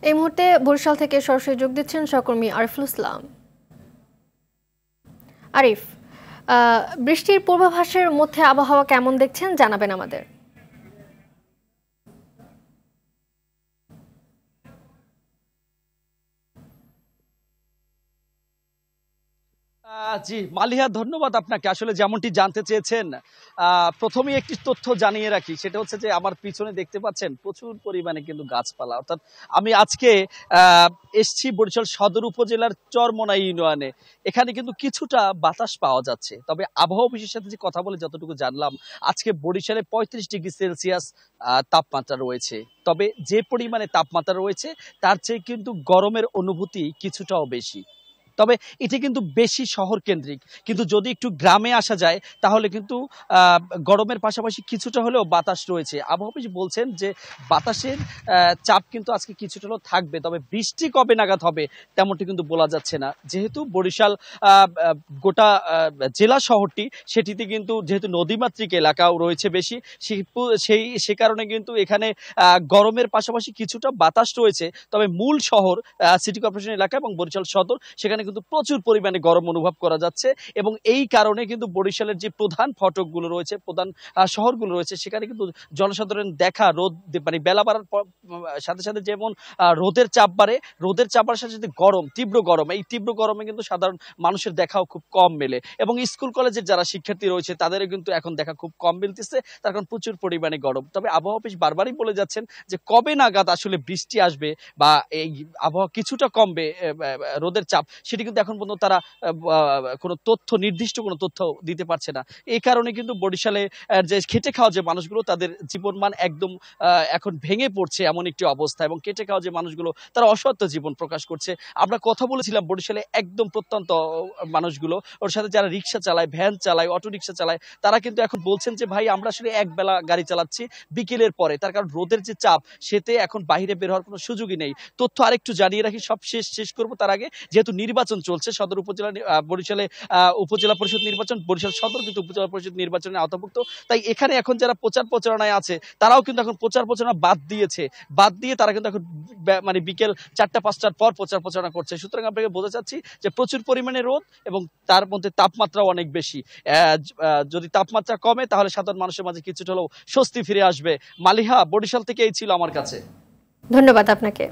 এই মুহূর্তে বরিশাল থেকে সরাসরি যোগ দিচ্ছেন সহকর্মী আরিফুল ইসলাম। আরিফ, বৃষ্টির পূর্বাভাসের মধ্যে আবহাওয়া কেমন দেখছেন জানাবেন আমাদের। জি মালিহা, ধন্যবাদ আপনাকে। আসলে যেমনটি জানতে চেয়েছেন, প্রথমেই একটি তথ্য জানিয়ে রাখি, সেটা হচ্ছে যে আমার পিছনে দেখতে পাচ্ছেন প্রচুর পরিমাণে কিন্তু গাছপালা। অর্থাৎ আমি আজকে এসছি বরিশাল সদর উপজেলার চরমোনা ইউনিয়নে। এখানে কিন্তু কিছুটা বাতাস পাওয়া যাচ্ছে, তবে আবহাওয়া অফিসের সাথে যে কথা বলে যতটুকু জানলাম, আজকে বরিশালে 35 ডিগ্রি সেলসিয়াস তাপমাত্রা রয়েছে। তবে যে পরিমাণে তাপমাত্রা রয়েছে তার চেয়ে কিন্তু গরমের অনুভূতি কিছুটাও বেশি। তবে এটি কিন্তু বেশি শহর কেন্দ্রিক, কিন্তু যদি একটু গ্রামে আসা যায় তাহলে কিন্তু গরমের পাশাপাশি কিছুটা হলেও বাতাস রয়েছে। আবহাওয়া অফিস বলছেন যে বাতাসের চাপ কিন্তু আজকে কিছুটা হলেও থাকবে, তবে বৃষ্টি কবে নাগাদ হবে তেমনটি কিন্তু বলা যাচ্ছে না। যেহেতু বরিশাল গোটা জেলা শহরটি, সেটিতে কিন্তু যেহেতু নদীমাতৃক এলাকাও রয়েছে বেশি, সে কারণে কিন্তু এখানে গরমের পাশাপাশি কিছুটা বাতাস রয়েছে। তবে মূল শহর সিটি কর্পোরেশন এলাকা এবং বরিশাল সদর, সেখানে কিন্তু প্রচুর পরিমাণে গরম অনুভব করা যাচ্ছে। এবং এই কারণে কিন্তু বরিশালের যে প্রধান ফটকগুলো রয়েছে, প্রধান শহরগুলো রয়েছে, সেখানে কিন্তু জনসাধারণ দেখা রোদ মানে বেলা বাড়ার সাথে সাথে যেমন রোদের চাপ বাড়ে, রোদের চাপ বাড়ার সাথে সাথে গরম, তীব্র গরম, এই তীব্র গরমে কিন্তু সাধারণ মানুষের দেখাও খুব কম মেলে। এবং স্কুল কলেজের যারা শিক্ষার্থী রয়েছে তাদেরও কিন্তু এখন দেখা খুব কম মিলতেছে, তার কারণ প্রচুর পরিমাণে গরম। তবে আবহাওয়া অফিস বারবারই বলে যাচ্ছেন যে কবে নাগাদ আসলে বৃষ্টি আসবে বা এই আবহাওয়া কিছুটা কমবে, রোদের চাপ, সেটি কিন্তু এখন পর্যন্ত তারা কোনো তথ্য, নির্দিষ্ট কোনো তথ্য দিতে পারছে না। এই কারণে কিন্তু বরিশালে যে খেটে খাওয়া যে মানুষগুলো, তাদের জীবনমান একদম এখন ভেঙে পড়ছে এমন একটি অবস্থা। এবং খেটে খাওয়া যে মানুষগুলো, তারা অসহায় জীবন প্রকাশ করছে। আমরা কথা বলেছিলাম বরিশালে একদম প্রত্যন্ত মানুষগুলো, ওর সাথে যারা রিক্সা চালায়, ভ্যান চালায়, অটো রিক্সা চালায়, তারা কিন্তু এখন বলছেন যে ভাই আমরা আসলে এক বেলা গাড়ি চালাচ্ছি বিকেলের পরে, তার কারণ রোদের যে চাপ, সেতে এখন বাইরে বের হওয়ার কোনো সুযোগই নেই। তথ্য আরেকটু জানিয়ে রাখি, সব শেষ করবো তার আগে, যেহেতু নির্বাচন চলছে সদর উপজেলা, বরিশালে উপজেলা পরিষদ নির্বাচন, বরিশাল সদর কিন্তু উপজেলা পরিষদ নির্বাচনে আওতাভুক্ত। তাই এখানে এখন যারা প্রচার প্রচারণায় আছে, তারাও কিন্তু এখন প্রচার প্রচারণা বাদ দিয়ে তারা কিন্তু এখন মানে বিকেল 4টা-5টার পর প্রচার প্রচারণা করছে। সুতরাং আপনাকে বলতে চাচ্ছি যে প্রচুর পরিমাণে রোদ এবং তার মধ্যে তাপমাত্রাও অনেক বেশি। যদি তাপমাত্রা কমে তাহলে সাধারণ মানুষের মাঝে কিছুটা হলেও স্বস্তি ফিরে আসবে। মালিহা, বরিশাল থেকে এই ছিল আমার কাছে। ধন্যবাদ আপনাকে।